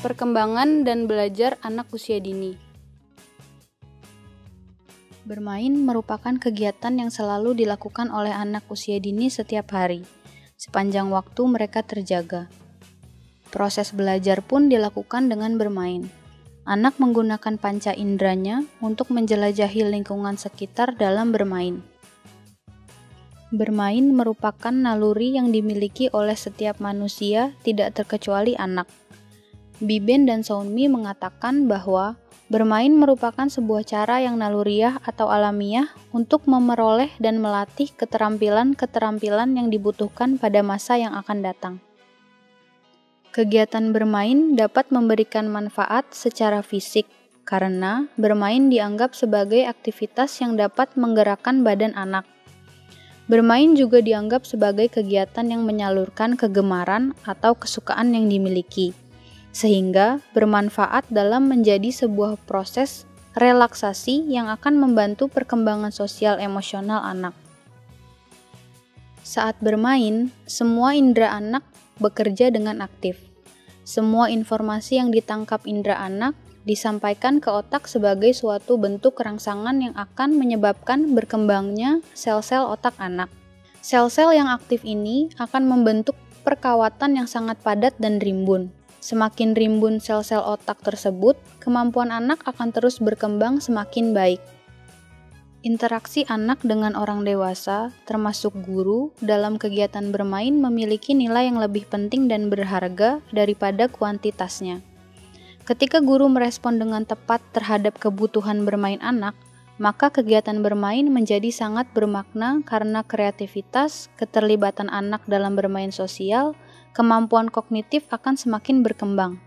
Perkembangan dan belajar anak usia dini. Bermain merupakan kegiatan yang selalu dilakukan oleh anak usia dini setiap hari, sepanjang waktu mereka terjaga. Proses belajar pun dilakukan dengan bermain. Anak menggunakan panca inderanya untuk menjelajahi lingkungan sekitar dalam bermain. Bermain merupakan naluri yang dimiliki oleh setiap manusia, tidak terkecuali anak. Biben dan Sounmi mengatakan bahwa bermain merupakan sebuah cara yang naluriah atau alamiah untuk memperoleh dan melatih keterampilan-keterampilan yang dibutuhkan pada masa yang akan datang. Kegiatan bermain dapat memberikan manfaat secara fisik karena bermain dianggap sebagai aktivitas yang dapat menggerakkan badan anak. Bermain juga dianggap sebagai kegiatan yang menyalurkan kegemaran atau kesukaan yang dimiliki, sehingga bermanfaat dalam menjadi sebuah proses relaksasi yang akan membantu perkembangan sosial emosional anak. Saat bermain, semua indera anak bekerja dengan aktif. Semua informasi yang ditangkap indera anak disampaikan ke otak sebagai suatu bentuk rangsangan yang akan menyebabkan berkembangnya sel-sel otak anak. Sel-sel yang aktif ini akan membentuk perkawatan yang sangat padat dan rimbun. Semakin rimbun sel-sel otak tersebut, kemampuan anak akan terus berkembang semakin baik. Interaksi anak dengan orang dewasa, termasuk guru, dalam kegiatan bermain memiliki nilai yang lebih penting dan berharga daripada kuantitasnya. Ketika guru merespon dengan tepat terhadap kebutuhan bermain anak, maka kegiatan bermain menjadi sangat bermakna karena kreativitas, keterlibatan anak dalam bermain sosial, kemampuan kognitif akan semakin berkembang.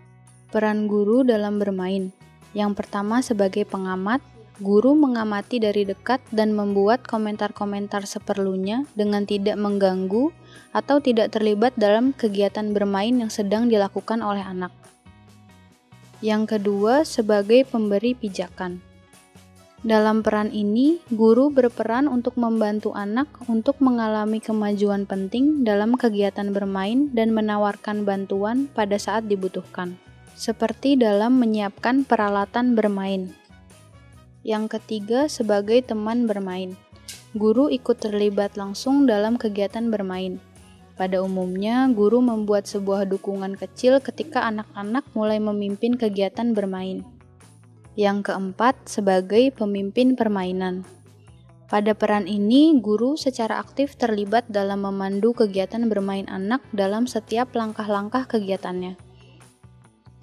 Peran guru dalam bermain. Yang pertama, sebagai pengamat, guru mengamati dari dekat dan membuat komentar-komentar seperlunya dengan tidak mengganggu atau tidak terlibat dalam kegiatan bermain yang sedang dilakukan oleh anak. Yang kedua, sebagai pemberi pijakan. Dalam peran ini, guru berperan untuk membantu anak untuk mengalami kemajuan penting dalam kegiatan bermain dan menawarkan bantuan pada saat dibutuhkan, seperti dalam menyiapkan peralatan bermain. Yang ketiga, sebagai teman bermain. Guru ikut terlibat langsung dalam kegiatan bermain. Pada umumnya, guru membuat sebuah dukungan kecil ketika anak-anak mulai memimpin kegiatan bermain. Yang keempat, sebagai pemimpin permainan. Pada peran ini, guru secara aktif terlibat dalam memandu kegiatan bermain anak dalam setiap langkah-langkah kegiatannya.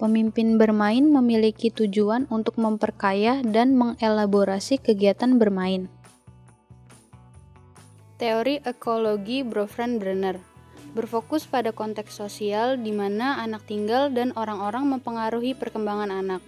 Pemimpin bermain memiliki tujuan untuk memperkaya dan mengelaborasi kegiatan bermain. Teori ekologi Befriend-Brenner berfokus pada konteks sosial di mana anak tinggal dan orang-orang mempengaruhi perkembangan anak.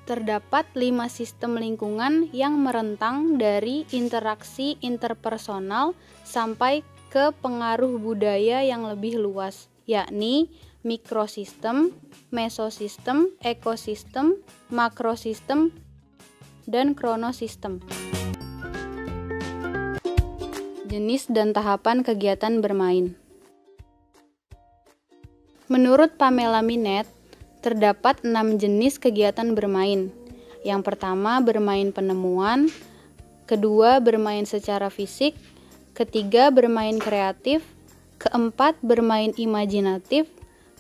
Terdapat 5 sistem lingkungan yang merentang dari interaksi interpersonal sampai ke pengaruh budaya yang lebih luas, yakni mikrosistem, mesosistem, ekosistem, makrosistem, dan kronosistem. Jenis dan tahapan kegiatan bermain. Menurut Pamela Minette, terdapat 6 jenis kegiatan bermain. Yang pertama, bermain penemuan. Kedua, bermain secara fisik. Ketiga, bermain kreatif. Keempat, bermain imajinatif.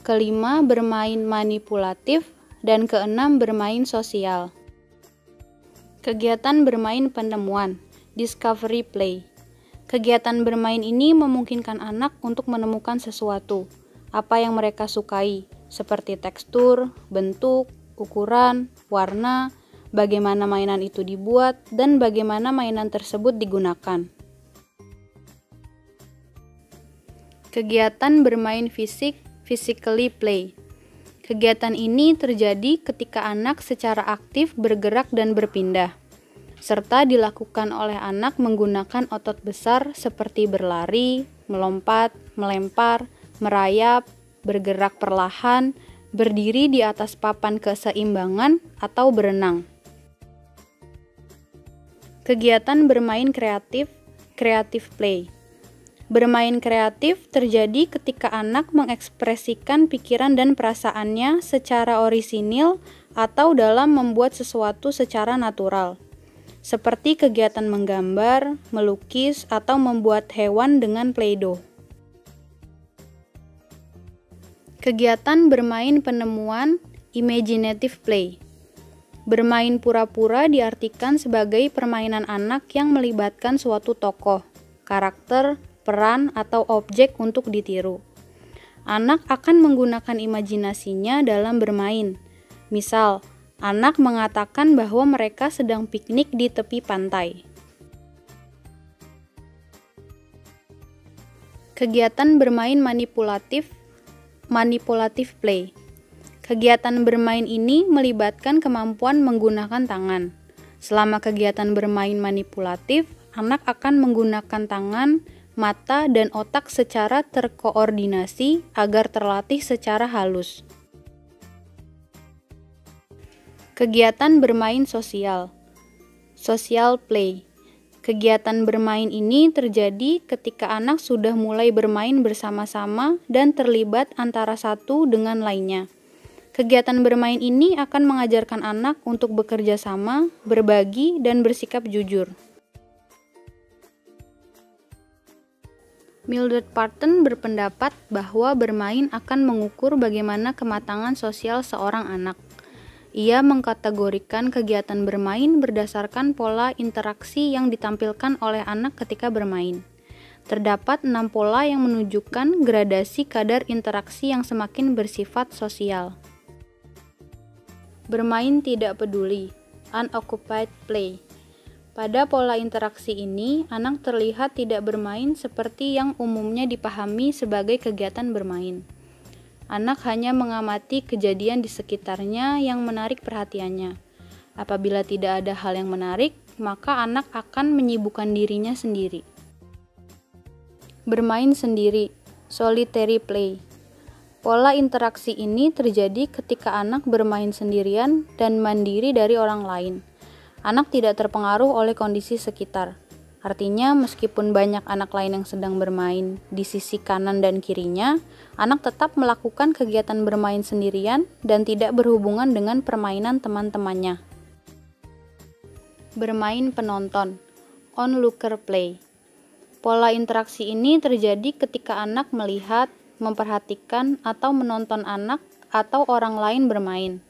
Kelima, bermain manipulatif. Dan keenam, bermain sosial. Kegiatan bermain penemuan, discovery play. Kegiatan bermain ini memungkinkan anak untuk menemukan sesuatu, apa yang mereka sukai, seperti tekstur, bentuk, ukuran, warna, bagaimana mainan itu dibuat, dan bagaimana mainan tersebut digunakan. Kegiatan bermain fisik, physically play. Kegiatan ini terjadi ketika anak secara aktif bergerak dan berpindah, serta dilakukan oleh anak menggunakan otot besar seperti berlari, melompat, melempar, merayap, bergerak perlahan, berdiri di atas papan keseimbangan, atau berenang. Kegiatan bermain kreatif, creative play. Bermain kreatif terjadi ketika anak mengekspresikan pikiran dan perasaannya secara orisinil atau dalam membuat sesuatu secara natural, seperti kegiatan menggambar, melukis, atau membuat hewan dengan Play-Doh. Kegiatan bermain penemuan, imaginative play. Bermain pura-pura diartikan sebagai permainan anak yang melibatkan suatu tokoh, karakter, peran, atau objek untuk ditiru. Anak akan menggunakan imajinasinya dalam bermain. Misal, anak mengatakan bahwa mereka sedang piknik di tepi pantai. Kegiatan bermain manipulatif play. Kegiatan bermain ini melibatkan kemampuan menggunakan tangan. Selama kegiatan bermain manipulatif, anak akan menggunakan tangan, mata, dan otak secara terkoordinasi agar terlatih secara halus. Kegiatan bermain sosial, social play. Kegiatan bermain ini terjadi ketika anak sudah mulai bermain bersama-sama dan terlibat antara satu dengan lainnya. Kegiatan bermain ini akan mengajarkan anak untuk bekerja sama, berbagi, dan bersikap jujur. Mildred Parton berpendapat bahwa bermain akan mengukur bagaimana kematangan sosial seorang anak. Ia mengkategorikan kegiatan bermain berdasarkan pola interaksi yang ditampilkan oleh anak ketika bermain. Terdapat 6 pola yang menunjukkan gradasi kadar interaksi yang semakin bersifat sosial. Bermain tidak peduli, unoccupied play. Pada pola interaksi ini, anak terlihat tidak bermain seperti yang umumnya dipahami sebagai kegiatan bermain. Anak hanya mengamati kejadian di sekitarnya yang menarik perhatiannya. Apabila tidak ada hal yang menarik, maka anak akan menyibukkan dirinya sendiri. Bermain sendiri, solitary play. Pola interaksi ini terjadi ketika anak bermain sendirian dan mandiri dari orang lain. Anak tidak terpengaruh oleh kondisi sekitar. Artinya, meskipun banyak anak lain yang sedang bermain di sisi kanan dan kirinya, anak tetap melakukan kegiatan bermain sendirian dan tidak berhubungan dengan permainan teman-temannya. Bermain penonton, onlooker play. Pola interaksi ini terjadi ketika anak melihat, memperhatikan, atau menonton anak atau orang lain bermain.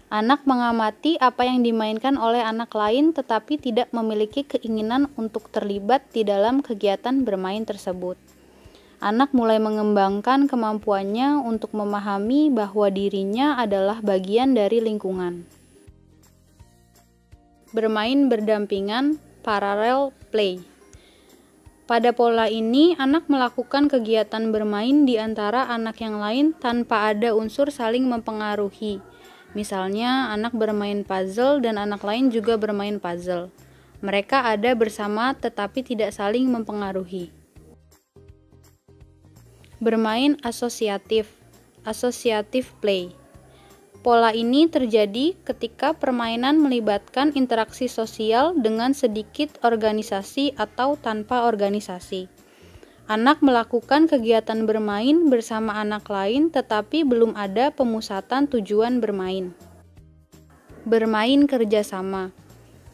Anak mengamati apa yang dimainkan oleh anak lain tetapi tidak memiliki keinginan untuk terlibat di dalam kegiatan bermain tersebut. Anak mulai mengembangkan kemampuannya untuk memahami bahwa dirinya adalah bagian dari lingkungan. Bermain berdampingan, parallel play. Pada pola ini, anak melakukan kegiatan bermain di antara anak yang lain tanpa ada unsur saling mempengaruhi. Misalnya, anak bermain puzzle dan anak lain juga bermain puzzle. Mereka ada bersama tetapi tidak saling mempengaruhi. Bermain asosiatif play. Pola ini terjadi ketika permainan melibatkan interaksi sosial dengan sedikit organisasi atau tanpa organisasi. Anak melakukan kegiatan bermain bersama anak lain tetapi belum ada pemusatan tujuan bermain. Bermain kerjasama,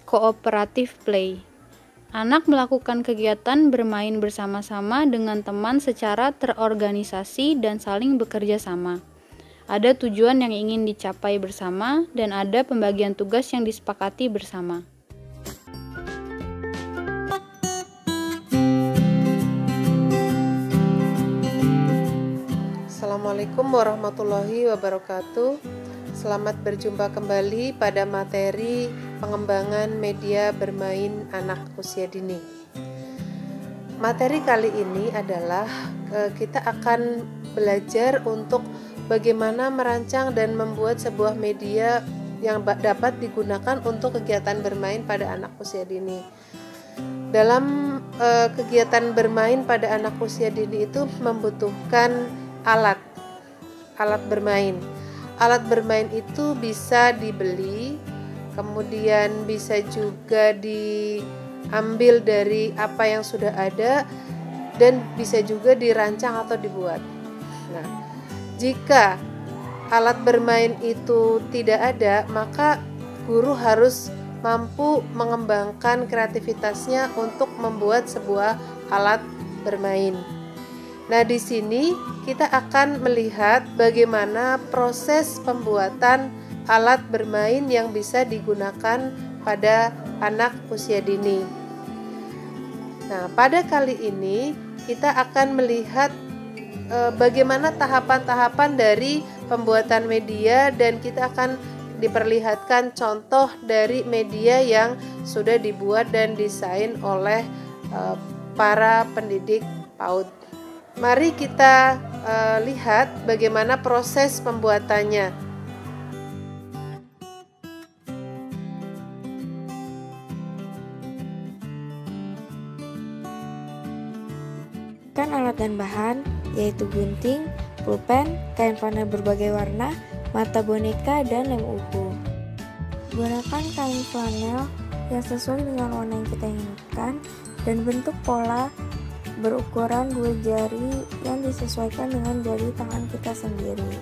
cooperative play. Anak melakukan kegiatan bermain bersama-sama dengan teman secara terorganisasi dan saling bekerja sama. Ada tujuan yang ingin dicapai bersama dan ada pembagian tugas yang disepakati bersama. Assalamualaikum warahmatullahi wabarakatuh. Selamat berjumpa kembali pada materi pengembangan media bermain anak usia dini. Materi kali ini adalah kita akan belajar untuk bagaimana merancang dan membuat sebuah media yang dapat digunakan untuk kegiatan bermain pada anak usia dini. Dalam kegiatan bermain pada anak usia dini itu membutuhkan alat bermain. Alat bermain itu bisa dibeli, kemudian bisa juga diambil dari apa yang sudah ada, dan bisa juga dirancang atau dibuat. Nah, jika alat bermain itu tidak ada, maka guru harus mampu mengembangkan kreativitasnya untuk membuat sebuah alat bermain. Nah, di sini kita akan melihat bagaimana proses pembuatan alat bermain yang bisa digunakan pada anak usia dini. Nah, pada kali ini kita akan melihat bagaimana tahapan-tahapan dari pembuatan media, dan kita akan diperlihatkan contoh dari media yang sudah dibuat dan desain oleh para pendidik PAUD. Mari kita lihat bagaimana proses pembuatannya. Alat dan bahan yaitu gunting, pulpen, kain flanel berbagai warna, mata boneka, dan lem uhu. Gunakan kain flanel yang sesuai dengan warna yang kita inginkan dan bentuk pola berukuran 2 jari yang disesuaikan dengan jari tangan kita sendiri.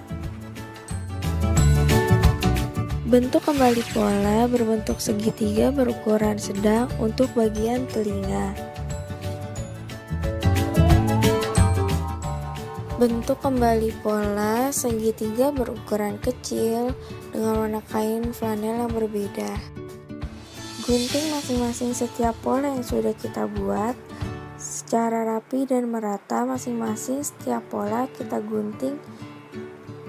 Bentuk kembali pola berbentuk segitiga berukuran sedang untuk bagian telinga. Bentuk kembali pola segitiga berukuran kecil dengan warna kain flanel yang berbeda. Gunting masing-masing setiap pola yang sudah kita buat secara rapi dan merata. Masing-masing setiap pola kita gunting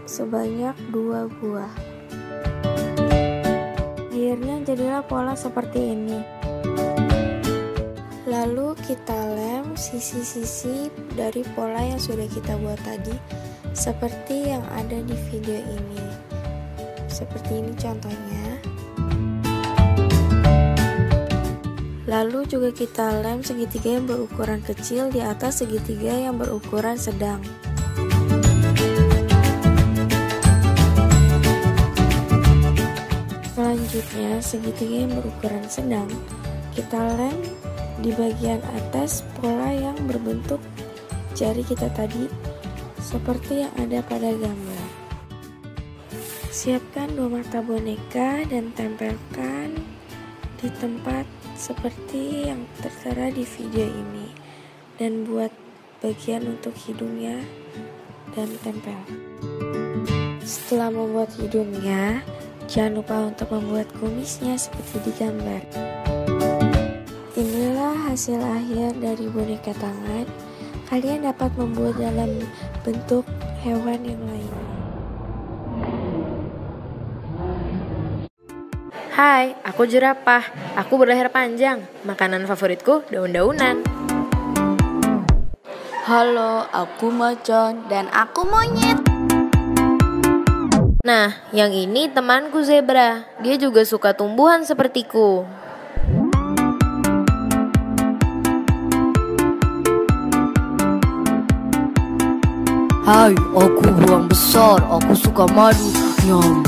sebanyak 2 buah. Akhirnya jadilah pola seperti ini. Lalu kita lem sisi-sisi dari pola yang sudah kita buat tadi seperti yang ada di video ini. Seperti ini contohnya. Lalu juga kita lem segitiga yang berukuran kecil di atas segitiga yang berukuran sedang. Selanjutnya segitiga yang berukuran sedang kita lem di bagian atas pola yang berbentuk jari kita tadi seperti yang ada pada gambar. Siapkan 2 mata boneka dan tempelkan di tempat seperti yang tertera di video ini, dan buat bagian untuk hidungnya dan tempel. Setelah membuat hidungnya, jangan lupa untuk membuat kumisnya seperti di gambar. Inilah hasil akhir dari boneka tangan. Kalian dapat membuat dalam bentuk hewan yang lain. Hai, aku jerapah. Aku berleher panjang. Makanan favoritku daun-daunan. Halo, aku macan. Dan aku monyet. Nah, yang ini temanku zebra. Dia juga suka tumbuhan sepertiku. Hai, aku beruang besar. Aku suka madu. Nyam.